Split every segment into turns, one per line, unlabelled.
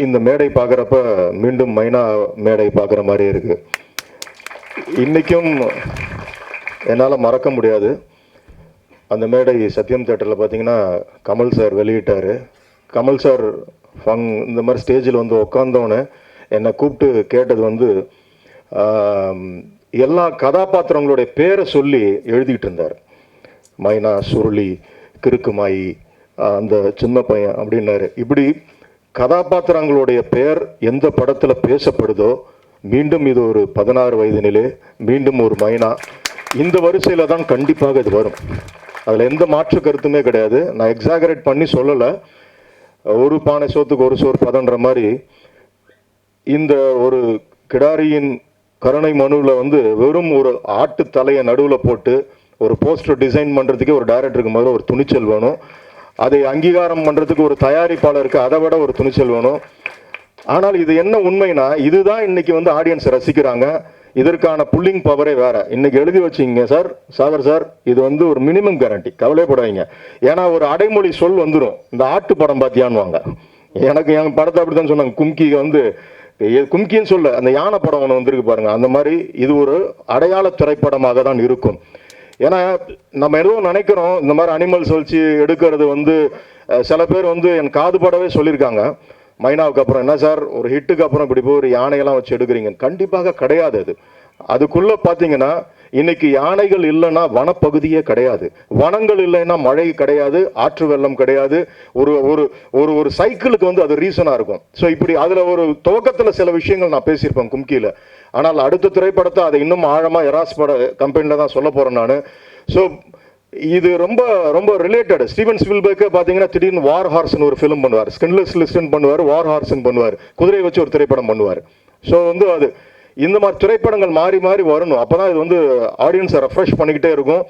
இந்த மேடை பார்க்குறப்ப மீண்டும் மைனா மேடை பார்க்குற மாதிரி இருக்குது. இன்றைக்கும் என்னால் மறக்க முடியாது. அந்த மேடை சத்யம் தேட்டரில் பார்த்தீங்கன்னா கமல் சார் வெளியிட்டார். கமல் சார் இந்த மாதிரி ஸ்டேஜில் வந்து உட்காந்தோன்னே என்னை கூப்பிட்டு கேட்டது வந்து எல்லா கதாபாத்திரங்களுடைய பேரை சொல்லி எழுதிக்கிட்டு இருந்தார். மைனா, சுருளி, கிறுக்குமாயி, அந்த சின்ன பையன் அப்படின்னாரு. இப்படி கதாபாத்திரங்களுடைய பெயர் எந்த படத்தில் பேசப்படுதோ, மீண்டும் இது ஒரு 16 வயதினிலே மீண்டும் ஒரு மைனா, இந்த வரிசையில் தான் கண்டிப்பாக இது வரும். அதில் எந்த மாற்று கருத்துமே கிடையாது. நான் எக்ஸாகரேட் பண்ணி சொல்லலை. ஒரு பானை சோத்துக்கு ஒரு சோறு பதன்ற மாதிரி இந்த ஒரு கிடாரியின் கருணை மனுவில் வந்து வெறும் ஒரு ஆட்டு தலையை நடுவில் போட்டு ஒரு போஸ்டர் டிசைன் பண்ணுறதுக்கே ஒரு டைரக்டருக்கு முதல்ல ஒரு துணிச்சல் வேணும். அதை அங்கீகாரம் பண்ணுறதுக்கு ஒரு தயாரிப்பாளருக்கு அதை விட ஒரு துணிச்சல் வேணும். ஆனால் இது என்ன உண்மைனா, இதுதான் இன்னைக்கு வந்து ஆடியன்ஸ் ரசிக்கிறாங்க. இதற்கான புல்லிங் பவரே வேற. இன்னைக்கு எழுதி வச்சிங்க சார், சாகர் சார், இது வந்து ஒரு மினிமம் கேரண்டி, கவலைப்படாதீங்க. ஏன்னா ஒரு அடைமொழி சொல் வந்துடும், இந்த ஆட்டு படம் பார்த்தியான்வாங்க. எனக்கு என் படத்தை அப்படி தான் சொன்னாங்க. கும்கி வந்து கும்கின்னு சொல்ல, அந்த யானை படம் ஒன்று வந்திருக்கு பாருங்க, அந்த மாதிரி இது ஒரு அடையாள திரைப்படமாக தான் இருக்கும். ஏன்னா நம்ம எதுவும் நினைக்கிறோம், இந்த மாதிரி அனிமல்ஸ் வச்சு எடுக்கிறது வந்து சில பேர் வந்து என் காதுபடவே சொல்லியிருக்காங்க, மைனாவுக்கு அப்புறம் என்ன சார் ஒரு ஹிட்டுக்கு அப்புறம் இப்படி போய் ஒரு யானையெல்லாம் வச்சு எடுக்கிறீங்க. கண்டிப்பாக கிடையாது. அதுக்குள்ளே பார்த்தீங்கன்னா இன்னைக்கு யானைகள் இல்லைன்னா வனப்பகுதியே கிடையாது, வனங்கள் இல்லைன்னா மழை கிடையாது, ஆற்று வெள்ளம் கிடையாது. ஒரு ஒரு ஒரு ஒரு சைக்கிளுக்கு வந்து அது ரீசனாக இருக்கும். ஸோ இப்படி அதில் ஒரு துவக்கத்தில் சில விஷயங்கள் நான் பேசியிருப்பேன் கும்கியில். ஆனால் அடுத்த திரைப்படத்தை அதை இன்னும் ஆழமாக எராஸ் பட கம்பெனியில் தான் சொல்ல போகிறேன் நான். ஸோ இது ரொம்ப ரொம்ப ரிலேட்டட். ஸ்டீவன் ஸ்பில்பர்க்கு பார்த்தீங்கன்னா திடீர்னு வார் ஹார்ஸ்னு ஒரு ஃபிலிம் பண்ணுவார், ஸ்கின்லெஸ் லிஸ்ட்னு பண்ணுவார், வார் ஹார்ஸ்னு பண்ணுவார், குதிரையை வச்சு ஒரு திரைப்படம் பண்ணுவார். ஸோ வந்து அது இந்த மாதிரி திரைப்படங்கள் மாறி மாறி வரணும். அப்போ தான் இது வந்து ஆடியன்ஸை ரெஃப்ரெஷ் பண்ணிக்கிட்டே இருக்கும்.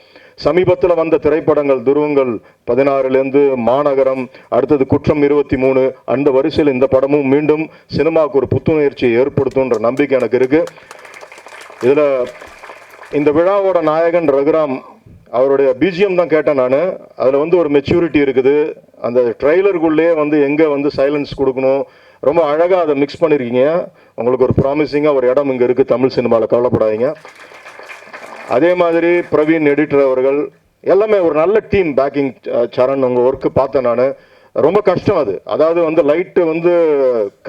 சமீபத்தில் வந்த திரைப்படங்கள் துருவங்கள் 16லேருந்து மாநகரம், அடுத்தது குற்றம் 23, அந்த வரிசையில் இந்த படமும் மீண்டும் சினிமாவுக்கு ஒரு புத்துணர்ச்சியை ஏற்படுத்தும்ன்ற நம்பிக்கை எனக்கு இருக்குது. இதில் இந்த விழாவோட நாயகன் ரகுராம், அவருடைய பிஜிஎம் தான் கேட்டேன் நான். அதில் வந்து ஒரு மெச்சூரிட்டி இருக்குது. அந்த ட்ரெய்லருக்குள்ளேயே வந்து எங்கே வந்து சைலன்ஸ் கொடுக்கணும், ரொம்ப அழகாக அதை மிக்ஸ் பண்ணியிருக்கீங்க. உங்களுக்கு ஒரு ப்ராமிசிங்காக ஒரு இடம் இங்கே இருக்குது தமிழ் சினிமாவில், கவலைப்படாதீங்க. அதே மாதிரி பிரவீன் எடிட்டர் அவர்கள் எல்லாமே ஒரு நல்ல டீம். பேக்கிங் சரண், உங்கள் ஒர்க்கு பார்த்தேன் நான். ரொம்ப கஷ்டம் அது. அதாவது வந்து லைட்டு வந்து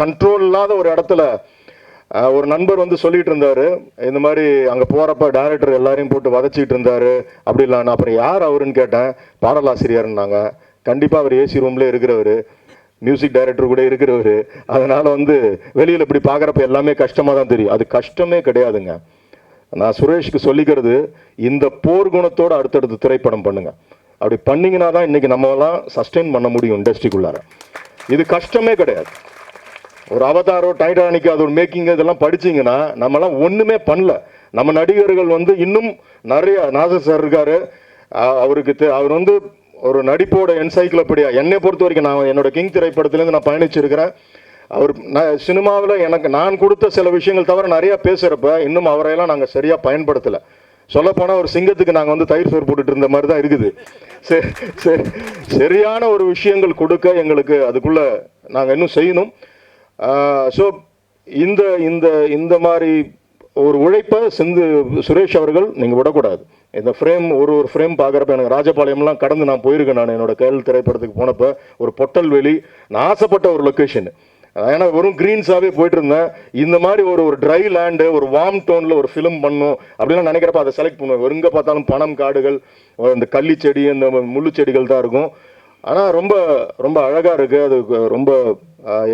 கண்ட்ரோல் இல்லாத ஒரு இடத்துல ஒரு நண்பர் வந்து சொல்லிட்டு இருந்தாரு, இந்த மாதிரி அங்கே போகிறப்ப டைரக்டர் எல்லாரையும் போட்டு வதச்சிக்கிட்டு இருந்தாரு அப்படி இல்லை. நான் அப்புறம் யார் அவருன்னு கேட்டேன். பாடலாசிரியர்னாங்க. கண்டிப்பாக அவர் ஏசி ரூம்லேயே இருக்கிறவர், மியூசிக் டைரக்டர் கூட இருக்கிறவர். அதனால் வந்து வெளியில் இப்படி பார்க்குறப்ப எல்லாமே கஷ்டமாக தான் தெரியும். அது கஷ்டமே கிடையாதுங்க. நான் சுரேஷ்க்கு சொல்லிக்கிறது, இந்த போர் குணத்தோடு அடுத்தடுத்து திரைப்படம் பண்ணுங்க. அப்படி பண்ணிங்கன்னா தான் இன்றைக்கி நம்மளாம் சஸ்டெயின் பண்ண முடியும் இண்டஸ்ட்ரிக்குள்ளார. இது கஷ்டமே கிடையாது. ஒரு அவதாரோ டைட்டானிக் அது ஒரு மேக்கிங் இதெல்லாம் படிச்சிங்கன்னா நம்மலாம் ஒன்றுமே பண்ணல. நம்ம நடிகர்கள் வந்து இன்னும் நிறைய, நாசர் சார் இருக்கார், அவருக்கு அவர் வந்து ஒரு நடிப்போட என்சைக்ளோபீடியா. என்னை பொறுத்த வரைக்கும் நான் என்னோட கிங் திரைப்படத்துலேருந்து நான் பயணிச்சிருக்கிறேன். அவர் சினிமாவில் எனக்கு நான் கொடுத்த சில விஷயங்கள் தவிர நிறையா பேசுகிறப்ப இன்னும் அவரையெல்லாம் நாங்கள் சரியாக பயன்படுத்தலை. சொல்லப்போனால் ஒரு சிங்கத்துக்கு நாங்கள் வந்து தயிர் சோறு போட்டுட்டு இருந்த மாதிரி தான் இருக்குது. சரியான ஒரு விஷயங்கள் கொடுக்க எங்களுக்கு அதுக்குள்ளே நாங்கள் இன்னும் செய்யணும். ஸோ இந்த இந்த இந்த மாதிரி ஒரு உழைப்பை சுரேஷ் அவர்கள் நீங்கள் விடக்கூடாது. இந்த ஃப்ரேம் ஒரு ஃப்ரேம் பார்க்குறப்ப எனக்கு ராஜபாளையம்லாம் கடந்து நான் போயிருக்கேன். நான் என்னோட கையல் திரைப்படத்துக்கு போனப்போ ஒரு பொட்டல்வெளி, நான் ஆசைப்பட்ட ஒரு லொக்கேஷன். ஏன்னா வெறும் க்ரீன்ஸாகவே போயிட்டு இருந்தேன். இந்த மாதிரி ஒரு ட்ரை லேண்டு, ஒரு வார்ம் டோனில் ஒரு ஃபிலிம் பண்ணும் அப்படிலாம் நினைக்கிறப்ப அதை செலக்ட் பண்ணுவேன். எங்கே பார்த்தாலும் பனம் காடுகள், இந்த கள்ளி செடி, இந்த முள்ளு செடிகள் தான் இருக்கும். ஆனால் ரொம்ப ரொம்ப அழகாக இருக்குது. அது ரொம்ப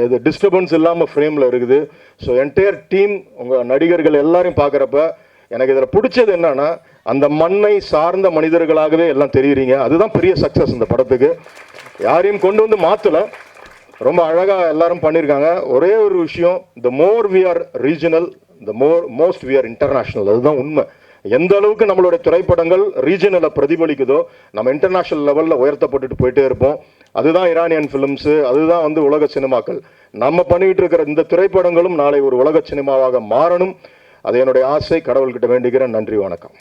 எது டிஸ்டர்பன்ஸ் இல்லாமல் ஃப்ரேமில் இருக்குது. ஸோ என்டையர் டீம், உங்கள் நடிகர்கள் எல்லாரையும் பார்க்குறப்ப எனக்கு இதில் பிடிச்சது என்னன்னா, அந்த மண்ணை சார்ந்த மனிதர்களாகவே எல்லாம் தெரியுறீங்க. அதுதான் பெரிய சக்ஸஸ் இந்த படத்துக்கு. யாரையும் கொண்டு வந்து மாற்றலை, ரொம்ப அழகாக எல்லாரும் பண்ணியிருக்காங்க. ஒரே ஒரு விஷயம், the more we are regional, the most we are international. அதுதான் உண்மை. எந்த அளவுக்கு நம்மளுடைய திரைப்படங்கள் ரீஜனலை பிரதிபலிக்குதோ நம்ம இன்டர்நேஷ்னல் லெவலில் உயர்த்தப்பட்டுட்டு போயிட்டே இருப்போம். அதுதான் ஈரானியன் ஃபிலிம்ஸு, அதுதான் வந்து உலக சினிமாக்கள். நம்ம பண்ணிக்கிட்டு இருக்கிற இந்த திரைப்படங்களும் நாளை ஒரு உலக சினிமாவாக மாறணும். அது என்னுடைய ஆசை. கடவுள்கிட்ட வேண்டிக்கிறேன். நன்றி, வணக்கம்.